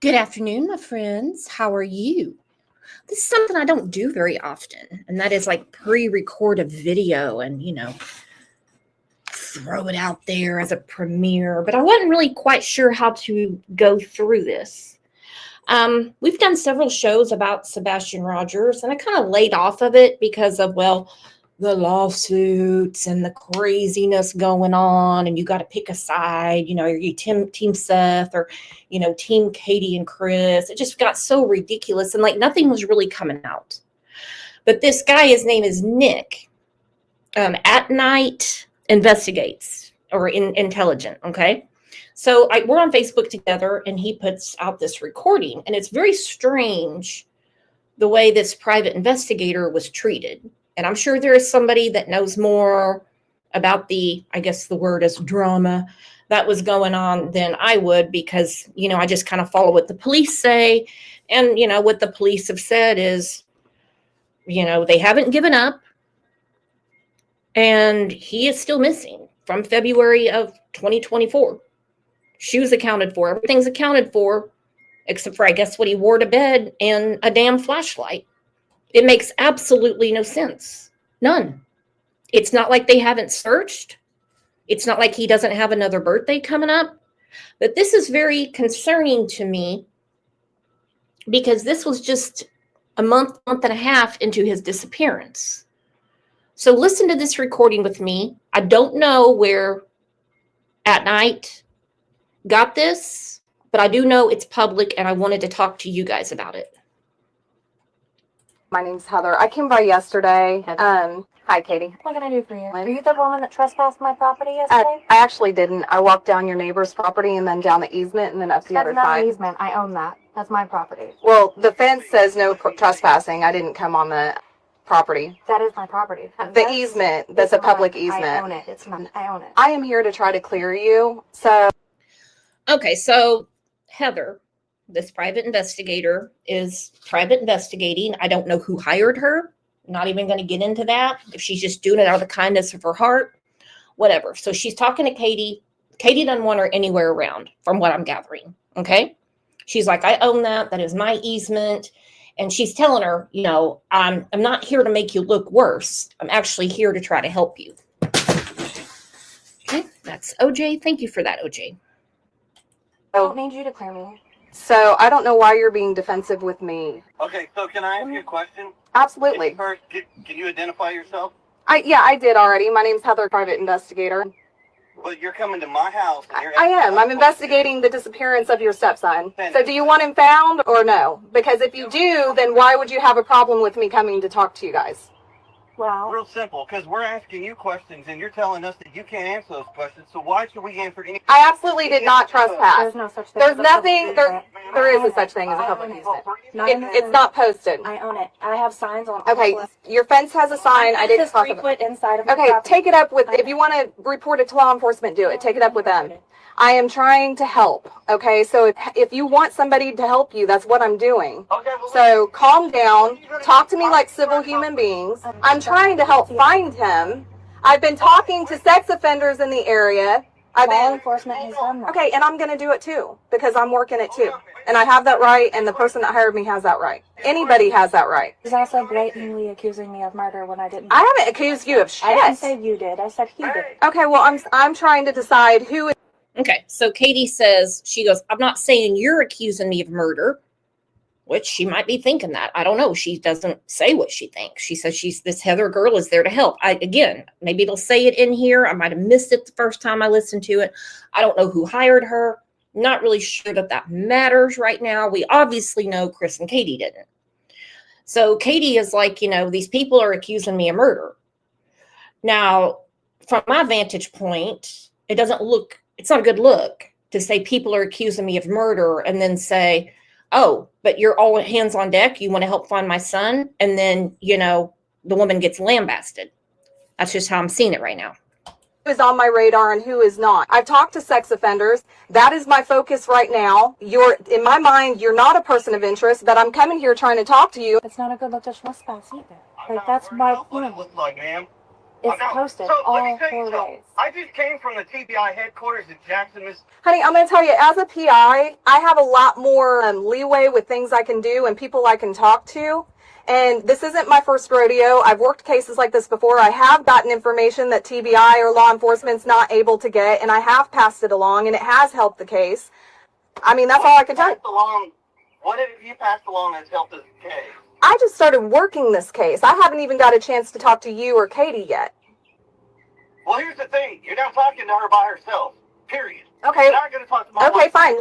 Good afternoon, my friends. How are you? This is something I don't do very often, and that is like pre-record a video and, throw it out there as a premiere, but I wasn't really quite sure how to go through this. We've done several shows about Sebastian Rogers, and I kind of laid off of it because of, the lawsuits and the craziness going on, and you got to pick a side, are you team Seth or, team Katie and Chris? It just got so ridiculous, and nothing was really coming out. But this guy, his name is Nick, at night investigates, or intelligent, okay? So we're on Facebook together, and he puts out this recording, and it's very strange the way this private investigator was treated. And I'm sure there is somebody that knows more about the word is drama that was going on than I would, because, I just kind of follow what the police say. And, what the police have said is, they haven't given up. And he is still missing from February of 2024. Shoes accounted for. Everything's accounted for, except for, what he wore to bed and a damn flashlight. It makes absolutely no sense. None. It's not like they haven't searched. It's not like he doesn't have another birthday coming up. But this is very concerning to me, because this was just a month and a half into his disappearance. So listen to this recording with me. I don't know where At Night got this, but I do know it's public, and I wanted to talk to you guys about it. My name's Heather. I came by yesterday. Hi, Katie. What can I do for you? Are you the woman that trespassed my property yesterday? I actually didn't. I walked down your neighbor's property and then down the easement and then up the other side. That's not an easement. I own that. That's my property. Well, the fence says no trespassing. I didn't come on the property. That is my property. The easement, that's a public easement. I own it. It's mine. I own it. I am here to try to clear you. Okay, so Heather, this private investigator, is private investigating. I don't know who hired her. Not even going to get into that. If she's just doing it out of the kindness of her heart, whatever. So she's talking to Katie. Katie doesn't want her anywhere around, from what I'm gathering. Okay. She's like, I own that. That is my easement. And she's telling her, I'm not here to make you look worse. I'm actually here to try to help you. Okay. That's OJ. Thank you for that, OJ. I don't need you to clear me. So I don't know why you're being defensive with me. Okay, so can I ask you a question? Absolutely. First, can you identify yourself? I did already. My name's Heather, private investigator. Well, you're coming to my house. And I am. I'm investigating the disappearance of your stepson. So do you want him found or no? Because if you do, then why would you have a problem with me coming to talk to you guys? Well, real simple, because we're asking you questions and you're telling us that you can't answer those questions. So why should we answer any? I absolutely did not trespass. There's no such thing. There's nothing. There is a such thing as a public easement. It's not posted. I own it. I have signs on. Okay, your fence has a sign. I didn't talk about. Inside of my Okay, property. take it up with. If you want to report it to law enforcement, do it. Take it up with them. I am trying to help. Okay, so if you want somebody to help you, that's what I'm doing. Okay, well, So calm down. Talk to me like civil human beings. I'm trying to help find him. I've been talking to sex offenders in the area. Law enforcement has done that. Okay, and I'm going to do it too, because I'm working it too. And I have that right, and the person that hired me has that right. Anybody has that right. He's also blatantly accusing me of murder when I didn't. I haven't accused you of shit. I didn't say you did. I said he did. Okay, well, I'm trying to decide who. Okay, so Katie says, she goes, I'm not saying you're accusing me of murder, which she might be thinking that. I don't know. She doesn't say what she thinks. She says this Heather girl is there to help. Again, maybe it'll say it in here. I might have missed it the first time I listened to it. I don't know who hired her. Not really sure that matters right now. We obviously know Chris and Katie didn't. So Katie is like, these people are accusing me of murder. Now, from my vantage point, it's not a good look to say people are accusing me of murder and then say, oh, but you're all hands on deck. You want to help find my son. And then, the woman gets lambasted. That's just how I'm seeing it right now. Who is on my radar and who is not. I've talked to sex offenders. That is my focus right now. In my mind, you're not a person of interest, but I'm coming here trying to talk to you. It's not a good look to trespass either. Like, that's my What it point. looks like, ma'am. It's posted So, let me all tell you 4 something. ways. I just came from the TBI headquarters in Jackson, Mississippi. Honey, I'm going to tell you, as a PI, I have a lot more leeway with things I can do and people I can talk to. And this isn't my first rodeo. I've worked cases like this before. I have gotten information that TBI or law enforcement's not able to get, and I have passed it along, and it has helped the case. I mean, that's all I can tell you. What have you passed along that's helped this case? I just started working this case. I haven't even got a chance to talk to you or Katie yet. Well, here's the thing. You're not talking to her by herself, period. Okay. You're not going to talk to my Okay, wife. fine.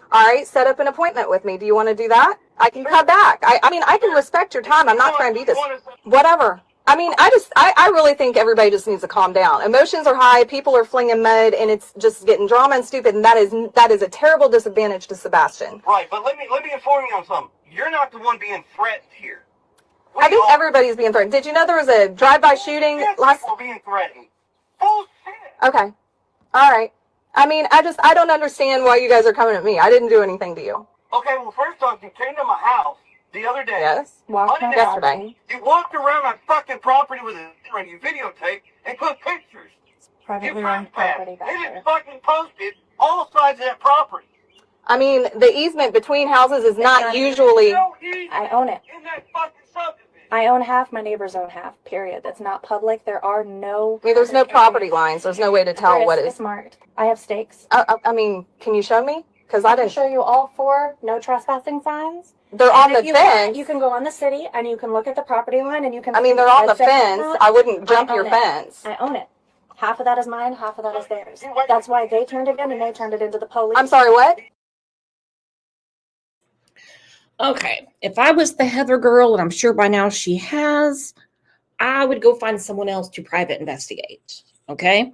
All right, set up an appointment with me. Do you want to do that? I can come back. I mean, I can respect your time. I'm not trying to do this. Whatever. I mean, I really think everybody just needs to calm down. Emotions are high. People are flinging mud, and it's just getting drama and stupid. And that is a terrible disadvantage to Sebastian. Right, but let me inform you on something. You're not the one being threatened here. I think everybody's being threatened. Did you know there was a drive-by shooting last? People being threatened. Bullshit. Okay. All right. I mean, I don't understand why you guys are coming at me. I didn't do anything to you. Okay, well, first off, you came to my house the other day. Yes. Yesterday. You walked around my fucking property with a and you videotaped and put pictures. Privately You owned property trespassed. back It there. is fucking posted all sides of that property. I mean, the easement between houses is not usually. No easement I own it. in that fucking subdivision. I own half, my neighbors own half, period. That's not public. There are no... I mean, there's no property lines. There's no way to tell what It's is. marked. I have stakes. I mean, can you show me? Because I I can didn't. show you all 4 no trespassing signs. They're on And the if you want, fence. you can go on the city and you can look at the property line and you can... I mean, see they're on the red fence fence. on I wouldn't jump I your own it. fence. I own it. Half of that is mine, half of that is theirs. That's why they turned it in and they turned it into the police. I'm sorry, what? Okay, if I was the Heather girl, and I'm sure by now she has, I would go find someone else to private investigate. Okay?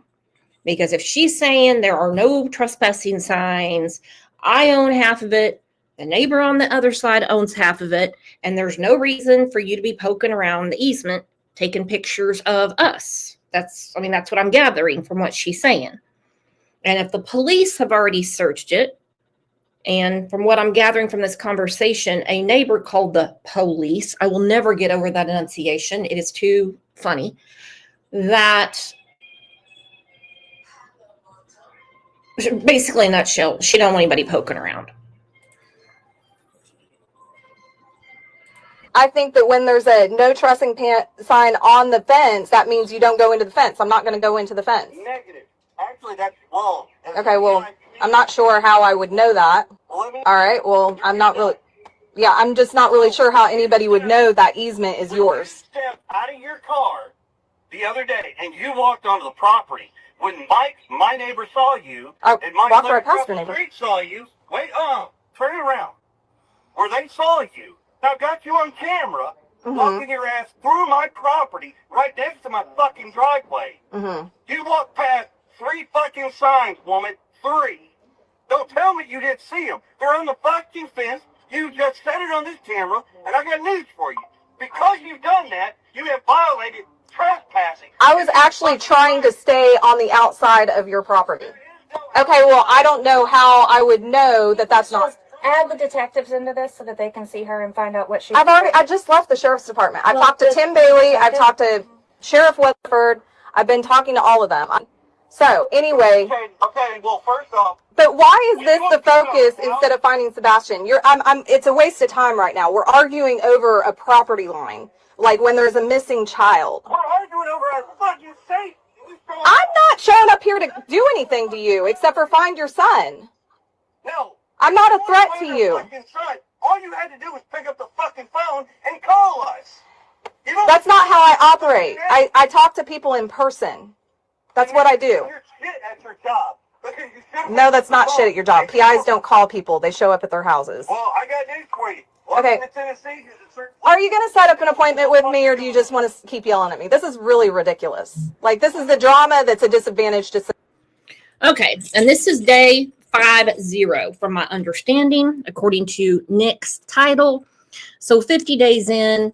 Because if she's saying there are no trespassing signs, I own half of it, the neighbor on the other side owns half of it, and there's no reason for you to be poking around the easement taking pictures of us. That's what I'm gathering from what she's saying. And if the police have already searched it, and from what I'm gathering from this conversation, a neighbor called the police. I will never get over that enunciation. It is too funny. That basically, in a nutshell, she don't want anybody poking around. I think that when there's a no trespassing sign on the fence, that means you don't go into the fence. I'm not going to go into the fence. Negative. Actually, that's wrong. Okay, well, I'm not sure how I would know that. All right, well, I'm just not really sure how anybody would know that easement is yours. You stepped out of your car the other day and you walked onto the property. When Mike, my neighbor, saw you, I and Mike walked right across past your the neighbor. street saw you, turn around. Where they saw you. Now, got you on camera, walking your ass through my property, right next to my fucking driveway. Mm-hmm. You walked past 3 fucking signs, woman. 3. Don't tell me you didn't see them. They're on the fucking fence. You just said it on this camera, and I got news for you. Because you've done that, you have violated trespassing. I was actually trying to stay on the outside of your property. Okay, well, I don't know how I would know that that's not. Add the detectives into this so that they can see her and find out what she... I just left the sheriff's department. I Well, talked to the Tim Bailey. I've detective- talked to Sheriff Weatherford. I've been talking to all of them. So, anyway, Okay, well, first off, but why is this the focus instead of finding Sebastian? It's a waste of time right now. We're arguing over a property line, like when there's a missing child. we're arguing over a fucking safe. We I'm not showing up here to do anything to you except for find your son. No. I'm not a threat to you. All you had to do was pick up the fucking phone and call us. That's not how I operate. I talk to people in person. That's what I do. You're shit at your job. No, that's not shit at your job. PIs don't call people. They show up at their houses. Well, I got news for you. Okay. Are you going to set up an appointment with me, or do you just want to keep yelling at me? This is really ridiculous. Like, this is the drama that's a disadvantage to... Okay, and this is day 50 from my understanding, according to Nick's title. So 50 days in,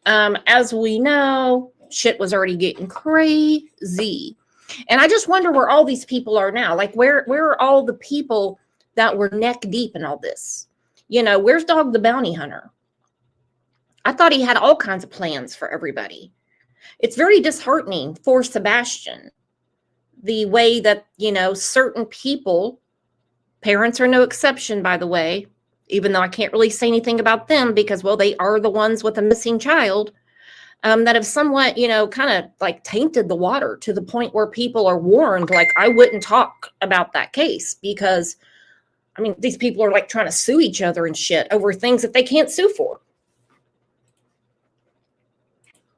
as we know, shit was already getting crazy. And I just wonder where all these people are now. Like, where are all the people that were neck deep in all this? You know, where's Dog the Bounty Hunter? I thought he had all kinds of plans for everybody. It's very disheartening for Sebastian, the way that, you know, certain people, parents are no exception, by the way, even though I can't really say anything about them because, well, they are the ones with a missing child, that have somewhat, you know, kind of like tainted the water to the point where people are warned, like, I wouldn't talk about that case because, I mean, these people are like trying to sue each other and shit over things that they can't sue for.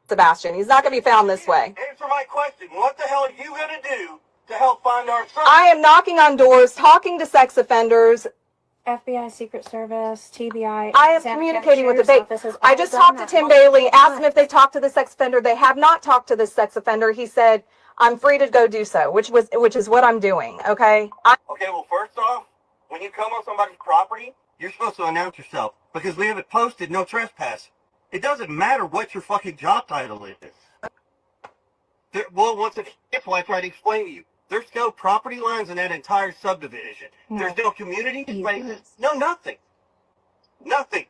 Sebastian, he's not going to be found this way. Answer my question. What the hell are you going to do to help find our son? I am knocking on doors, talking to sex offenders. FBI, Secret Service, TBI. I am communicating with the Bailey. I just talked to Tim Bailey, asked him if they talked to the sex offender. They have not talked to the sex offender. He said, I'm free to go do so, which is what I'm doing, okay? Okay, well, first off, when you come on somebody's property, you're supposed to announce yourself because we have it posted, no trespass. It doesn't matter what your fucking job title is. Well, once it's why I try to explain to you. There's no property lines in that entire subdivision. No. There's no community spaces. No, nothing. Nothing.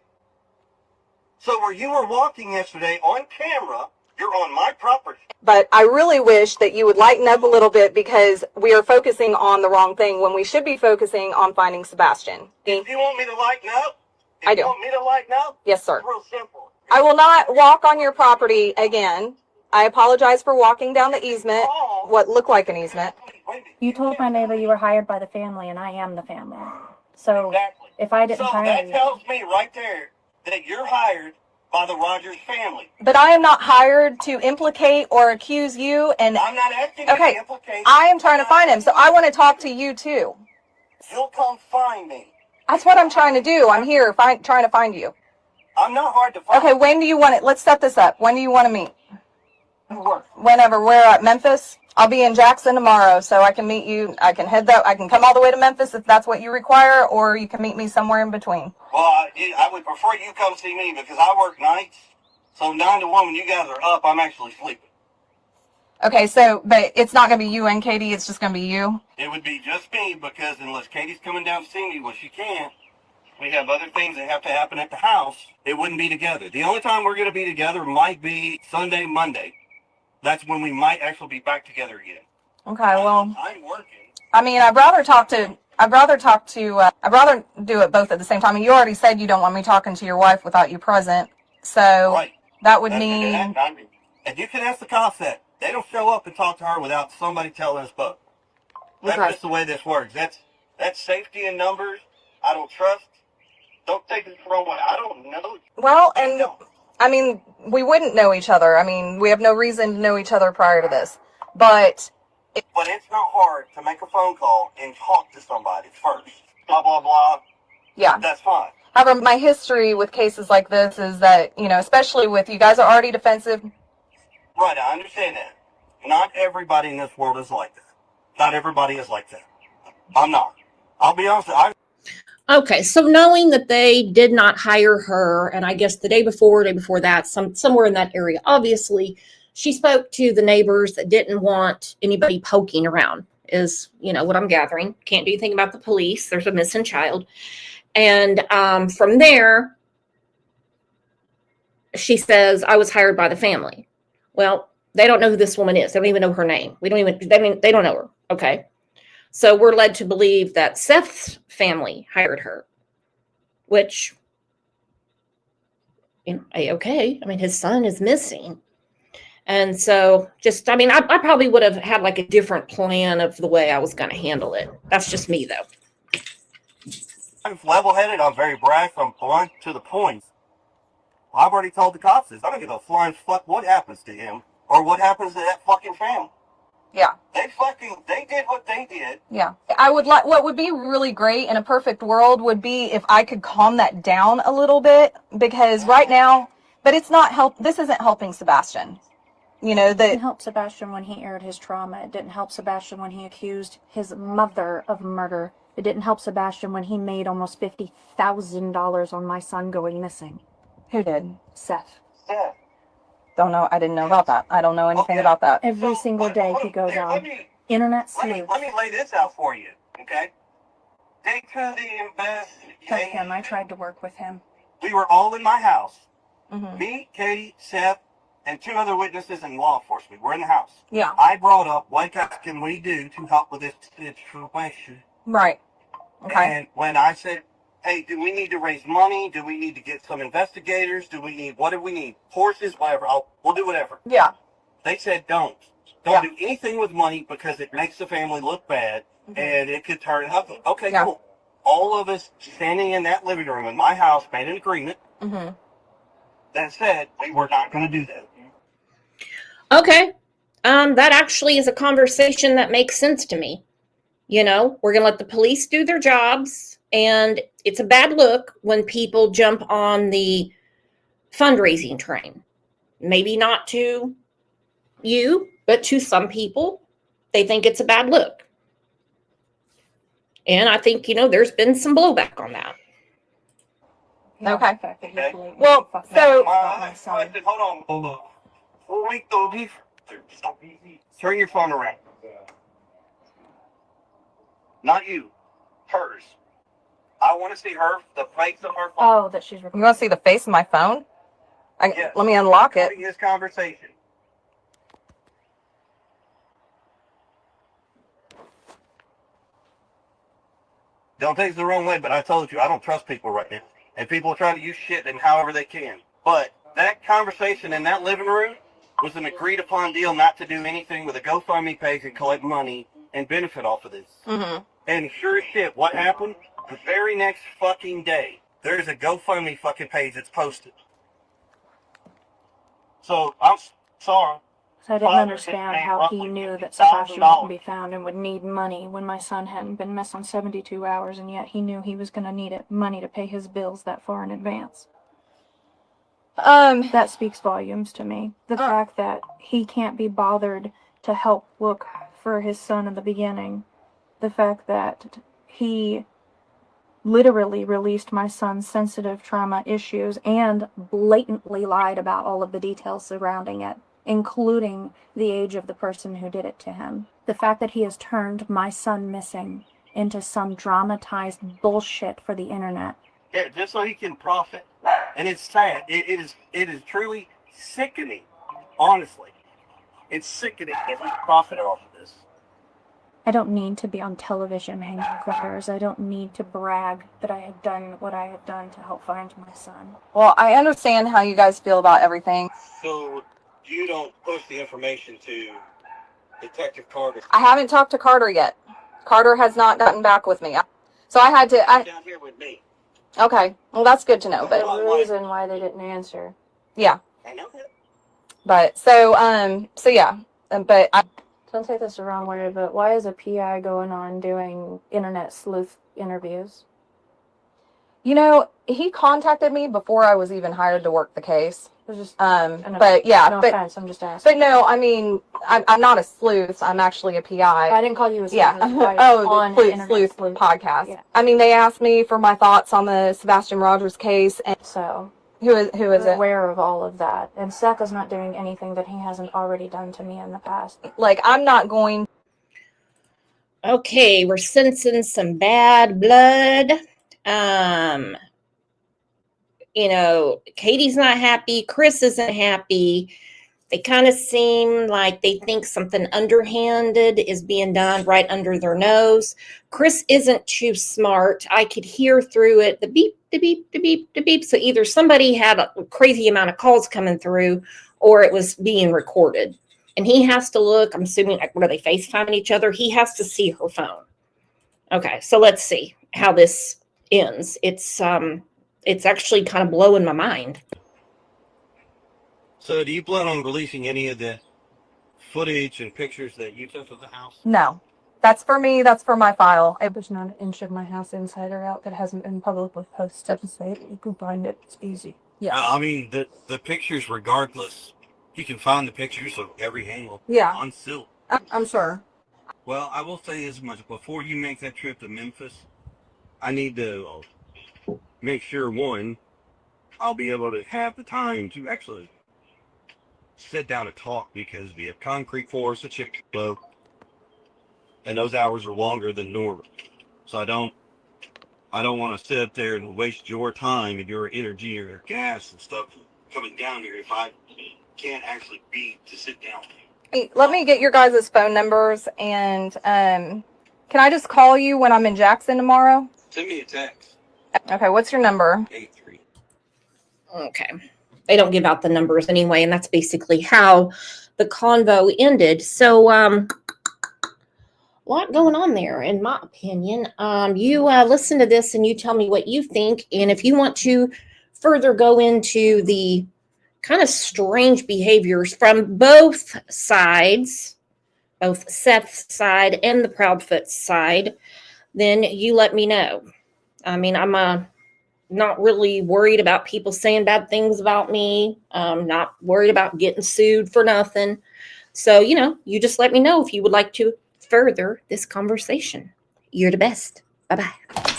So where you were walking yesterday on camera, you're on my property. But I really wish that you would lighten up a little bit because we are focusing on the wrong thing when we should be focusing on finding Sebastian. If you want me to lighten up? I do. You want me to lighten up? Yes, sir. It's real simple. I will not walk on your property again. I apologize for walking down the easement, what looked like an easement. You told my neighbor you were hired by the family, and I am the family. So exactly. If I didn't hire that you... tells me right there that you're hired by the Rogers family. But I am not hired to implicate or accuse you. And I'm not asking you to implicate. I am trying to find him, so I want to talk to you too. He'll come find me. That's what I'm trying to do. I'm here trying to find you. I'm not hard to find. Okay, when do you want it? Let's set this up. When do you want to meet? Whenever. We're at Memphis. I'll be in Jackson tomorrow, so I can meet you. I can I can come all the way to Memphis if that's what you require, or you can meet me somewhere in between. Well, I would prefer you come see me because I work nights. So 9 to 1 when you guys are up, I'm actually sleeping. Okay, so, but it's not going to be you and Katie, it's just going to be you? It would be just me because unless Katie's coming down to see me, well, she can't. We have other things that have to happen at the house. It wouldn't be together. The only time we're going to be together might be Sunday, Monday. That's when we might actually be back together again. Okay, well, I'm working. I mean, I'd rather do it both at the same time. And you already said you don't want me talking to your wife without you present. So right. That would mean... And you can ask the cops that. They don't show up and talk to her without somebody telling us both. That's just the way this works. That's safety in numbers. I don't trust. Don't take it the wrong way. I don't know. Well, and I mean, we wouldn't know each other. I mean, we have no reason to know each other prior to this. But it's not hard to make a phone call and talk to somebody first. Blah, blah, blah. Yeah. That's fine. However, my history with cases like this is that, you know, especially with you guys are already defensive. Right, I understand that. Not everybody in this world is like that. Not everybody is like that. I'm not. I'll be honest. Okay, so knowing that they did not hire her, and I guess the day before that, somewhere in that area, obviously, she spoke to the neighbors that didn't want anybody poking around, is, you know, what I'm gathering. Can't do anything about the police. There's a missing child. And from there, she says, I was hired by the family. Well, they don't know who this woman is. They don't even know her name. They don't know her. Okay. So we're led to believe that Seth's family hired her, which, you know, okay. I mean, his son is missing. And so just, I mean, I probably would have had like a different plan of the way I was going to handle it. That's just me though. I'm level-headed. I'm very brash. I'm blunt to the point. I've already told the cops this. I don't give a flying fuck what happens to him or what happens to that fucking family. Yeah. They did what they did. Yeah. I would like, what would be really great in a perfect world would be if I could calm that down a little bit, because right now, but it's not this isn't helping Sebastian. You know, It didn't help Sebastian when he aired his trauma. It didn't help Sebastian when he accused his mother of murder. It didn't help Sebastian when he made almost $50,000 on my son going missing. Who did? Seth. Yeah. Don't know. I didn't know about that. I don't know anything about that. Every single day he goes on. Internet sleuth. Let me lay this out for you, okay? Take to the Fuck investigation. him. I tried to work with him. We were all in my house. Mm-hmm. Me, Katie, Seth, and 2 other witnesses in law enforcement. We're in the house. Yeah. I brought up what can we do to help with this situation. Right. Okay. And when I said, hey, do we need to raise money? Do we need to get some investigators? What do we need? Horses, whatever. We'll do whatever. Yeah. They said don't do anything with money because it makes the family look bad and it could turn ugly. Okay, cool. All of us standing in that living room in my house made an agreement that said we were not going to do that. Okay. That actually is a conversation that makes sense to me. You know, we're going to let the police do their jobs, and it's a bad look when people jump on the fundraising train. Maybe not to you, but to some people, they think it's a bad look. And I think, you know, there's been some blowback on that. Okay. Okay. Well, so hold on. Before we go deeper, turn your phone around. Not you, hers. I want to see the face of her phone. Oh, that she's you want to see the face of my phone? Yes. Let me unlock it. This conversation. Don't take it the wrong way, but I told you I don't trust people right now. And people try to use shit and however they can. But that conversation in that living room was an agreed upon deal not to do anything with a GoFundMe page and collect money and benefit off of this. Mm-hmm. And sure as shit, what happened? The very next fucking day, there's a GoFundMe fucking page that's posted. So, I'm sorry. So I didn't understand how he knew that Sebastian wouldn't be found and would need money when my son hadn't been missing 72 hours, and yet he knew he was going to need money to pay his bills that far in advance. That speaks volumes to me. The fact that he can't be bothered to help look for his son in the beginning. The fact that he literally released my son's sensitive trauma issues and blatantly lied about all of the details surrounding it, including the age of the person who did it to him. The fact that he has turned my son missing into some dramatized bullshit for the internet. Yeah, just so he can profit. And it's sad. It is truly sickening. Honestly. It's sickening if we profit off of this. I don't need to be on television hanging criers. I don't need to brag that I have done what I have done to help find my son. Well, I understand how you guys feel about everything. So, you don't push the information to Detective Carter? I haven't talked to Carter yet. Carter has not gotten back with me. So I had to... Down here with me. Okay, well that's good to know, but... The reason why they didn't answer. Yeah. I know that. But, so yeah. But I... Don't take this the wrong way, but why is a PI going on doing internet sleuth interviews? You know, he contacted me before I was even hired to work the case. It was just, But yeah, no but offense, I'm just asking. but no, I mean, I'm not a sleuth. I'm actually a PI. I didn't call you a sleuth. Yeah. On The sleuth podcast. Yeah. I mean, they asked me for my thoughts on the Sebastian Rogers case, and So who is it? aware of all of that, and Seth is not doing anything that he hasn't already done to me in the past. Like, I'm not going. Okay, we're sensing some bad blood. You know, Katie's not happy. Chris isn't happy. They kind of seem like they think something underhanded is being done right under their nose. Chris isn't too smart. I could hear through it, the beep, the beep, the beep, the beep. So either somebody had a crazy amount of calls coming through, or it was being recorded. And he has to look, I'm assuming, like, what are they FaceTiming each other? He has to see her phone. Okay, so let's see how this ends. It's actually kind of blowing my mind. So do you plan on releasing any of the footage and pictures that you took of the house? No. That's for me. That's for my file. There's not an inch of my house inside or out that hasn't been publicly posted to say you can find it. It's easy. Yeah. I mean, the pictures, regardless, you can find the pictures of every angle Yeah. on Silk. I'm sure. Well, I will say as much. Before you make that trip to Memphis, I need to make sure, one, I'll be able to have the time to actually sit down and talk, because we have concrete floors, a chip flow, and those hours are longer than normal. So I don't want to sit there and waste your time and your energy or your gas and stuff coming down here if I can't actually be to sit down. Hey, let me get your guys' phone numbers, and can I just call you when I'm in Jackson tomorrow? Send me a text. Okay, what's your number? 83. Okay. They don't give out the numbers anyway, and that's basically how the convo ended. So, a lot going on there, in my opinion. You listen to this and you tell me what you think. And if you want to further go into the kind of strange behaviors from both sides, both Seth's side and the Proudfoot side, then you let me know. I mean, I'm not really worried about people saying bad things about me. Not worried about getting sued for nothing. So, you just let me know if you would like to further this conversation. You're the best. Bye-bye.